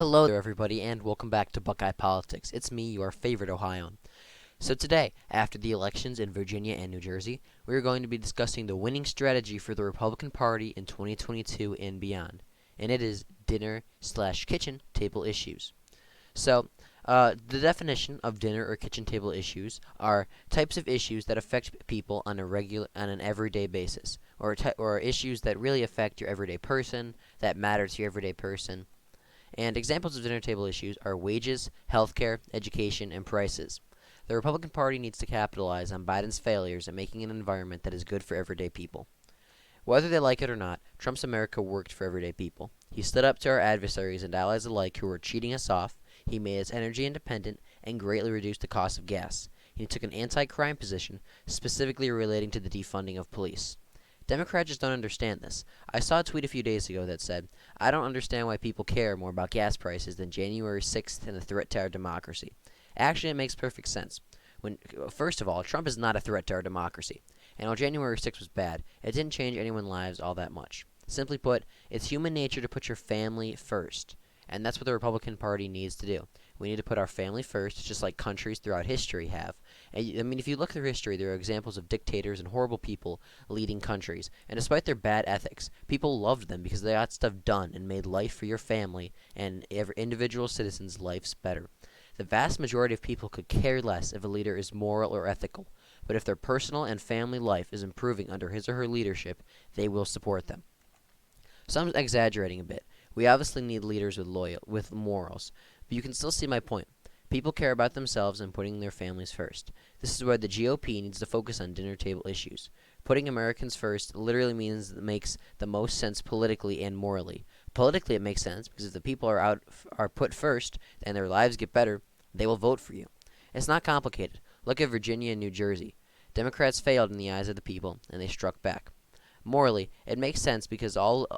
Hello there, everybody, and welcome back to Buckeye Politics. It's me, your favorite Ohioan. So today, after the elections in Virginia and New Jersey, we are going to be discussing the winning strategy for the Republican Party in 2022 and beyond, and it is dinner/kitchen table issues. So, the definition of dinner or kitchen table issues are types of issues that affect people on an everyday basis, or issues that really affect your everyday person, that matter to your everyday person. And examples of dinner table issues are wages, healthcare, education, and prices. The Republican Party needs to capitalize on Biden's failures at making an environment that is good for everyday people. Whether they like it or not, Trump's America worked for everyday people. He stood up to our adversaries and allies alike who were cheating us off. He made us energy independent and greatly reduced the cost of gas. He took an anti-crime position, specifically relating to the defunding of police. Democrats just don't understand this. I saw a tweet a few days ago that said, "I don't understand why people care more about gas prices than January 6th and the threat to our democracy." Actually, it makes perfect sense. First of all, Trump is not a threat to our democracy. And while January 6th was bad, it didn't change anyone's lives all that much. Simply put, it's human nature to put your family first. And that's what the Republican Party needs to do. We need to put our family first, just like countries throughout history have. And, I mean, if you look through history, there are examples of dictators and horrible people leading countries. And despite their bad ethics, people loved them because they got stuff done and made life for your family and every individual citizen's lives better. The vast majority of people could care less if a leader is moral or ethical. But if their personal and family life is improving under his or her leadership, they will support them. So I'm exaggerating a bit. We obviously need leaders with morals, but you can still see my point. People care about themselves and putting their families first. This is where the GOP needs to focus on dinner table issues. Putting Americans first literally means it makes the most sense politically and morally. Politically, it makes sense because if the people are put first and their lives get better, they will vote for you. It's not complicated. Look at Virginia and New Jersey. Democrats failed in the eyes of the people, and they struck back. Morally, it makes sense because all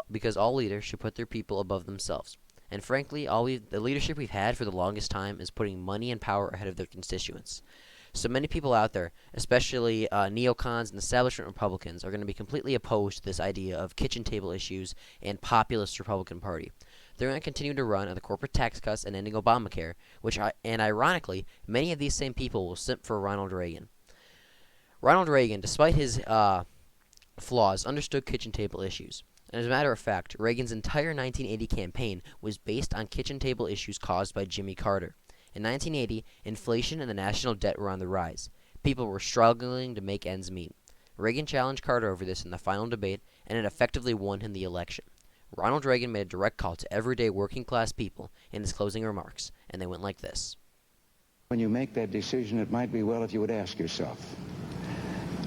leaders should put their people above themselves. And frankly, the leadership we've had for the longest time is putting money and power ahead of their constituents. So many people out there, especially neocons and establishment Republicans, are going to be completely opposed to this idea of kitchen table issues and populist Republican Party. They're going to continue to run on the corporate tax cuts and ending Obamacare, and ironically, many of these same people will simp for Ronald Reagan. Ronald Reagan, despite his flaws, understood kitchen table issues. And as a matter of fact, Reagan's entire 1980 campaign was based on kitchen table issues caused by Jimmy Carter. In 1980, inflation and the national debt were on the rise. People were struggling to make ends meet. Reagan challenged Carter over this in the final debate, and it effectively won him the election. Ronald Reagan made a direct call to everyday working-class people in his closing remarks, and they went like this. When you make that decision, it might be well if you would ask yourself,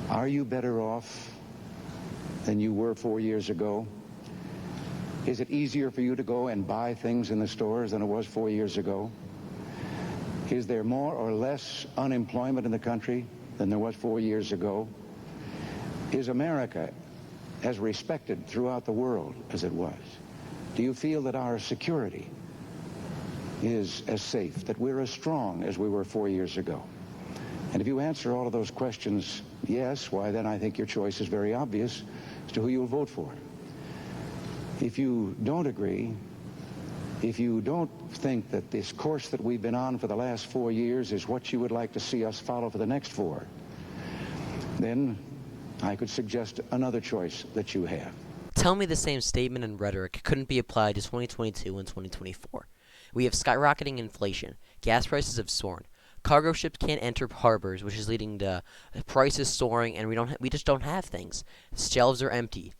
are you better off than you were 4 years ago? Is it easier for you to go and buy things in the stores than it was 4 years ago? Is there more or less unemployment in the country than there was 4 years ago? Is America as respected throughout the world as it was? Do you feel that our security is as safe, that we're as strong as we were 4 years ago? And if you answer all of those questions yes, why then I think your choice is very obvious as to who you'll vote for. If you don't agree, if you don't think that this course that we've been on for the last 4 years is what you would like to see us follow for the next 4, then I could suggest another choice that you have. Tell me the same statement and rhetoric couldn't be applied to 2022 and 2024. We have skyrocketing inflation. Gas prices have soared. Cargo ships can't enter harbors, which is leading to prices soaring, and we just don't have things. Shelves are empty.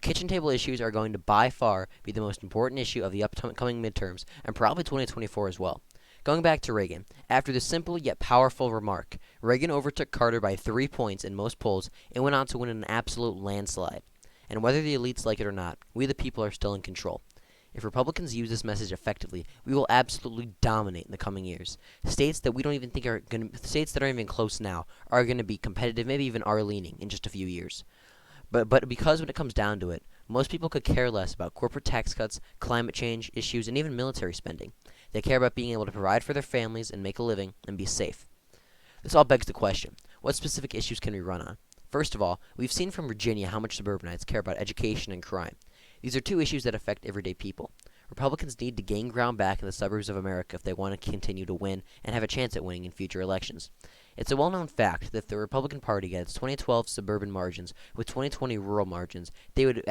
Kitchen table issues are going to by far be the most important issue of the upcoming midterms, and probably 2024 as well. Going back to Reagan, after this simple yet powerful remark, Reagan overtook Carter by 3 points in most polls and went on to win an absolute landslide. And whether the elites like it or not, we the people are still in control. If Republicans use this message effectively, we will absolutely dominate in the coming years. States that we don't even think are states that aren't even close now are going to be competitive, maybe even are leaning in just a few years. But because when it comes down to it, most people could care less about corporate tax cuts, climate change issues, and even military spending. They care about being able to provide for their families and make a living and be safe. This all begs the question, what specific issues can we run on? First of all, we've seen from Virginia how much suburbanites care about education and crime. These are two issues that affect everyday people. Republicans need to gain ground back in the suburbs of America if they want to continue to win and have a chance at winning in future elections. It's a well-known fact that if the Republican Party gets 2012 suburban margins with 2020 rural margins, they would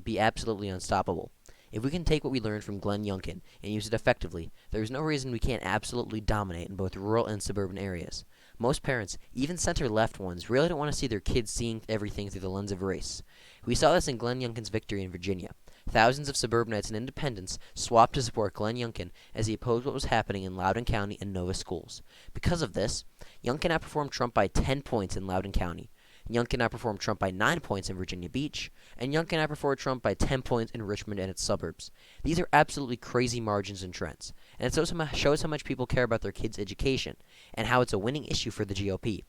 be absolutely unstoppable. If we can take what we learned from Glenn Youngkin and use it effectively, there is no reason we can't absolutely dominate in both rural and suburban areas. Most parents, even center-left ones, really don't want to see their kids seeing everything through the lens of race. We saw this in Glenn Youngkin's victory in Virginia. Thousands of suburbanites and independents swapped to support Glenn Youngkin as he opposed what was happening in Loudoun County and Nova schools. Because of this, Youngkin outperformed Trump by 10 points in Loudoun County. Youngkin outperformed Trump by 9 points in Virginia Beach, and Youngkin outperformed Trump by 10 points in Richmond and its suburbs. These are absolutely crazy margins and trends, and it shows how much people care about their kids' education, and how it's a winning issue for the GOP.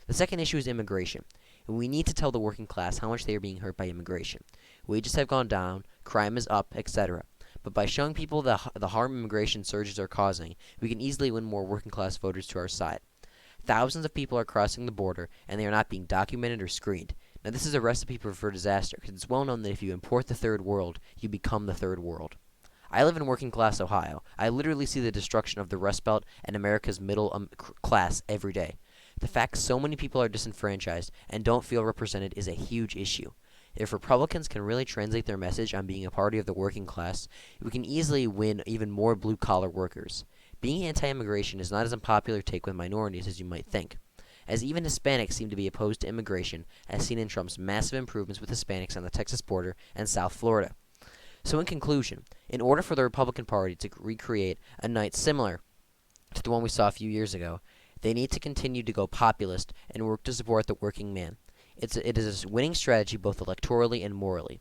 The second issue is immigration. We need to tell the working class how much they are being hurt by immigration. Wages have gone down, crime is up, etc. But by showing people the harm immigration surges are causing, we can easily win more working class voters to our side. Thousands of people are crossing the border, and they are not being documented or screened. Now, this is a recipe for disaster, because it's well known that if you import the third world, you become the third world. I live in working class Ohio. I literally see the destruction of the Rust Belt and America's middle class every day. The fact so many people are disenfranchised and don't feel represented is a huge issue. If Republicans can really translate their message on being a party of the working class, we can easily win even more blue-collar workers. Being anti-immigration is not as unpopular take with minorities as you might think, as even Hispanics seem to be opposed to immigration, as seen in Trump's massive improvements with Hispanics on the Texas border and South Florida. So in conclusion, in order for the Republican Party to recreate a night similar to the one we saw a few years ago, they need to continue to go populist and work to support the working man. It is a winning strategy both electorally and morally.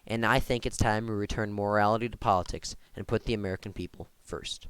And I think it's time we return morality to politics and put the American people first.